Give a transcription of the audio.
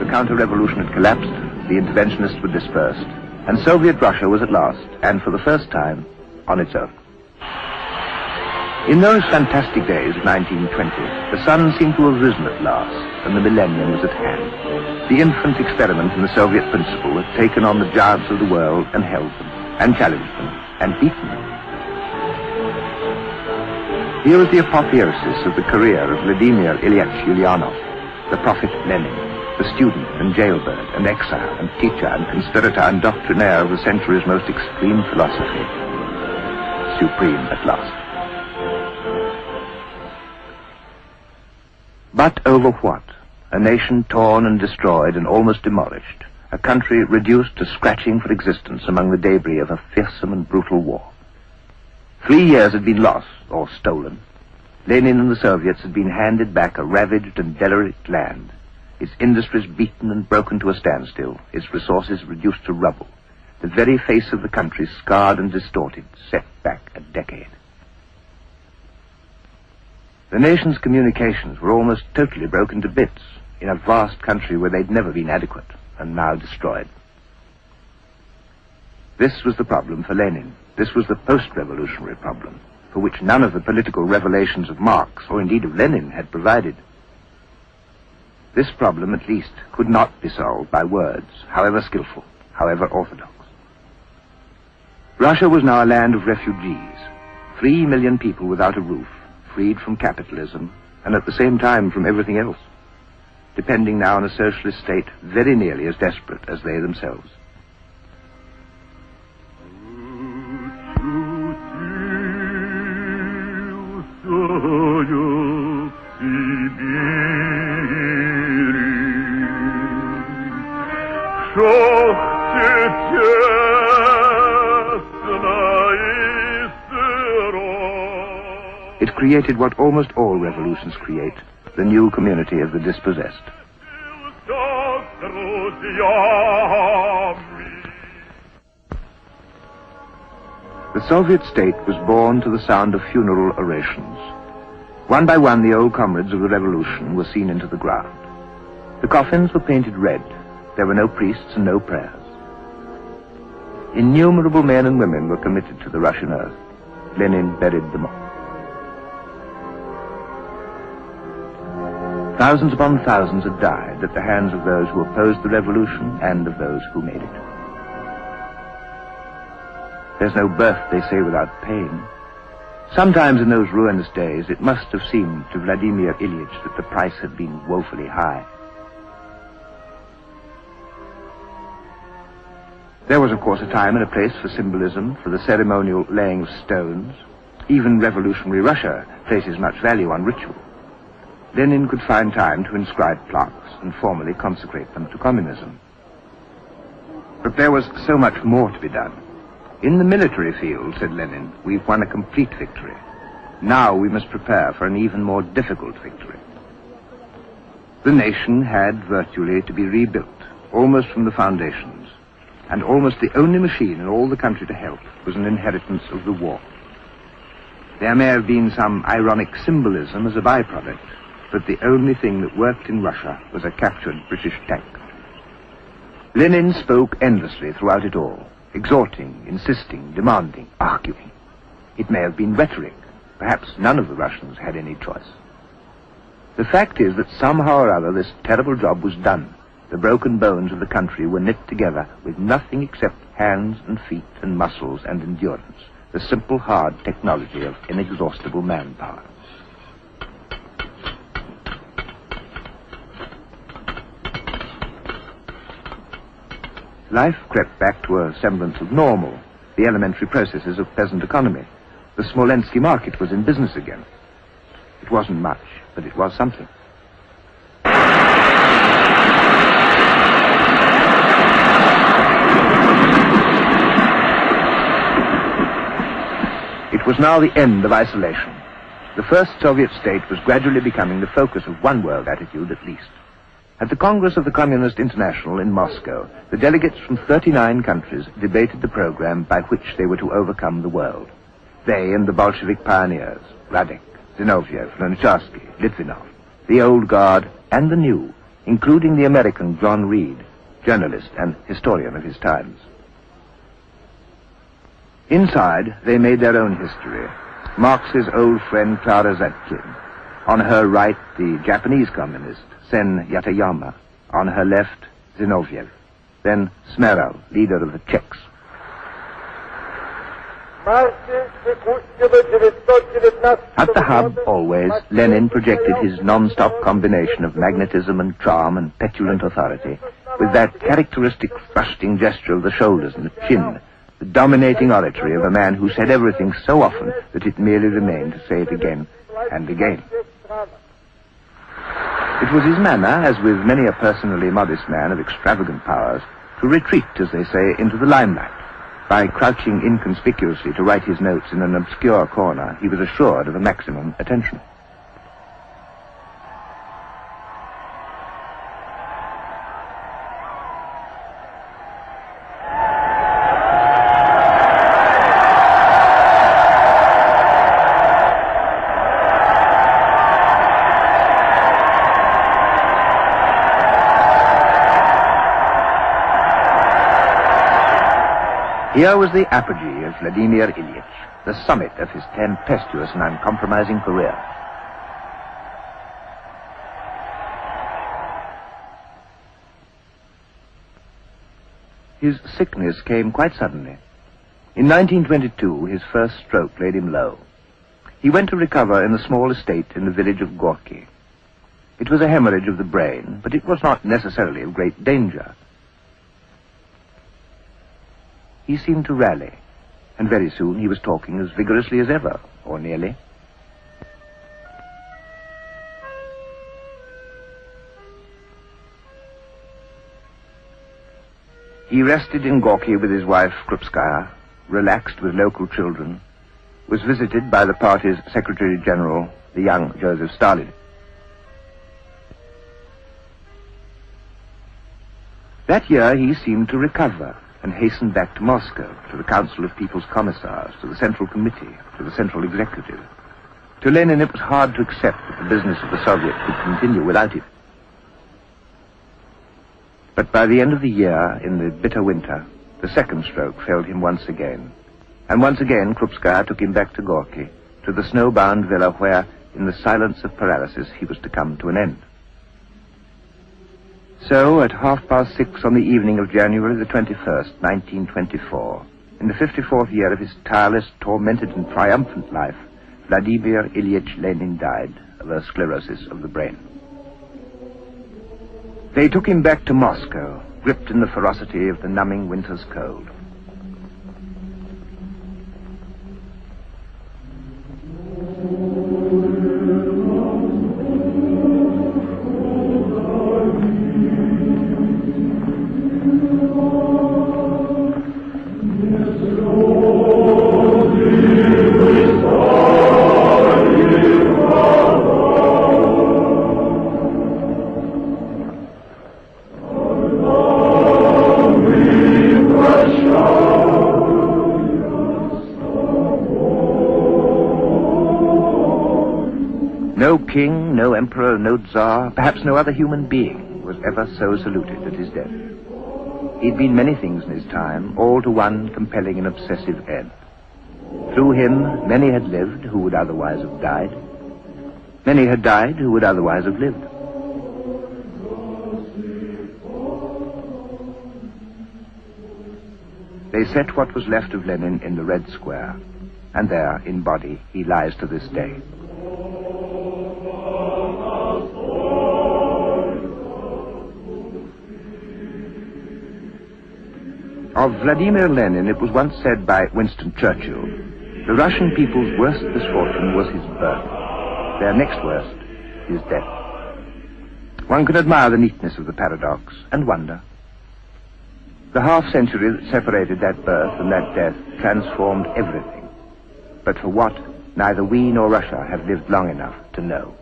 the counter-revolution had collapsed, the interventionists were dispersed, and Soviet Russia was at last, and for the first time, on its own. In those fantastic days of 1920, the sun seemed to have risen at last, and the millennium was at hand. The infant experiment in the Soviet principle had taken on the giants of the world and held them, and challenged them, and beaten them. Here was the apotheosis of the career of Vladimir Ilyich Ulyanov, the prophet Lenin, the student and jailbird and exile and teacher and conspirator and doctrinaire of the century's most extreme philosophy. Supreme at last. But over what? A nation torn and destroyed and almost demolished. A country reduced to scratching for existence among the debris of a fearsome and brutal war. 3 years had been lost, or stolen. Lenin and the Soviets had been handed back a ravaged and derelict land, its industries beaten and broken to a standstill, its resources reduced to rubble, the very face of the country scarred and distorted, set back a decade. The nation's communications were almost totally broken to bits in a vast country where they'd never been adequate, and now destroyed. This was the problem for Lenin. This was the post-revolutionary problem, for which none of the political revelations of Marx, or indeed of Lenin, had provided. This problem, at least, could not be solved by words, however skillful, however orthodox. Russia was now a land of refugees, 3 million people without a roof, freed from capitalism, and at the same time from everything else, depending now on a socialist state very nearly as desperate as they themselves. It created what almost all revolutions create, the new community of the dispossessed. The Soviet state was born to the sound of funeral orations. One by one, the old comrades of the revolution were seen into the ground. The coffins were painted red. There were no priests and no prayers. Innumerable men and women were committed to the Russian earth. Lenin buried them all. Thousands upon thousands had died at the hands of those who opposed the revolution and of those who made it. There's no birth, they say, without pain. Sometimes in those ruinous days, it must have seemed to Vladimir Ilyich that the price had been woefully high. There was, of course, a time and a place for symbolism, for the ceremonial laying of stones. Even revolutionary Russia places much value on ritual. Lenin could find time to inscribe plaques and formally consecrate them to communism. But there was so much more to be done. In the military field, said Lenin, we've won a complete victory. Now we must prepare for an even more difficult victory. The nation had virtually to be rebuilt, almost from the foundations, and almost the only machine in all the country to help was an inheritance of the war. There may have been some ironic symbolism as a byproduct, but the only thing that worked in Russia was a captured British tank. Lenin spoke endlessly throughout it all, exhorting, insisting, demanding, arguing. It may have been rhetoric. Perhaps none of the Russians had any choice. The fact is that somehow or other this terrible job was done. The broken bones of the country were knit together with nothing except hands and feet and muscles and endurance, the simple, hard technology of inexhaustible manpower. Life crept back to a semblance of normal, the elementary processes of peasant economy. The Smolensky market was in business again. It wasn't much, but it was something. It was now the end of isolation. The first Soviet state was gradually becoming the focus of one world attitude at least. At the Congress of the Communist International in Moscow, the delegates from 39 countries debated the program by which they were to overcome the world. They and the Bolshevik pioneers, Radek, Zinoviev, Lonicharsky, Litvinov, the old guard and the new, including the American John Reed, journalist and historian of his times. Inside, they made their own history. Marx's old friend Clara Zetkin. On her right, the Japanese communist, Sen Yatayama. On her left, Zinoviev. Then Smeral, leader of the Czechs. At the hub, always, Lenin projected his non-stop combination of magnetism and charm and petulant authority, with that characteristic thrusting gesture of the shoulders and the chin, the dominating oratory of a man who said everything so often that it merely remained to say it again and again. It was his manner, as with many a personally modest man of extravagant powers, to retreat, as they say, into the limelight. By crouching inconspicuously to write his notes in an obscure corner, he was assured of a maximum attention. Here was the apogee of Vladimir Ilyich, the summit of his tempestuous and uncompromising career. His sickness came quite suddenly. In 1922, his first stroke laid him low. He went to recover in the small estate in the village of Gorky. It was a hemorrhage of the brain, but it was not necessarily of great danger. He seemed to rally, and very soon he was talking as vigorously as ever, or nearly. He rested in Gorky with his wife Krupskaya, relaxed with local children, was visited by the party's Secretary-General, the young Joseph Stalin. That year he seemed to recover, and hastened back to Moscow, to the Council of People's Commissars, to the Central Committee, to the Central Executive. To Lenin it was hard to accept that the business of the Soviet could continue without him. But by the end of the year, in the bitter winter, the second stroke failed him once again. And once again Krupskaya took him back to Gorky, to the snow-bound villa where, in the silence of paralysis, he was to come to an end. So, at 6:30 on the evening of January the 21st, 1924, in the 54th year of his tireless, tormented and triumphant life, Vladimir Ilyich Lenin died of a sclerosis of the brain. They took him back to Moscow, gripped in the ferocity of the numbing winter's cold. No king, no emperor, no tsar, perhaps no other human being was ever so saluted at his death. He'd been many things in his time, all to one compelling and obsessive end. Through him, many had lived who would otherwise have died. Many had died who would otherwise have lived. They set what was left of Lenin in the Red Square, and there, in body, he lies to this day. Of Vladimir Lenin, it was once said by Winston Churchill, the Russian people's worst misfortune was his birth. Their next worst, his death. One could admire the neatness of the paradox, and wonder. The half-century that separated that birth and that death transformed everything. But for what, neither we nor Russia have lived long enough to know.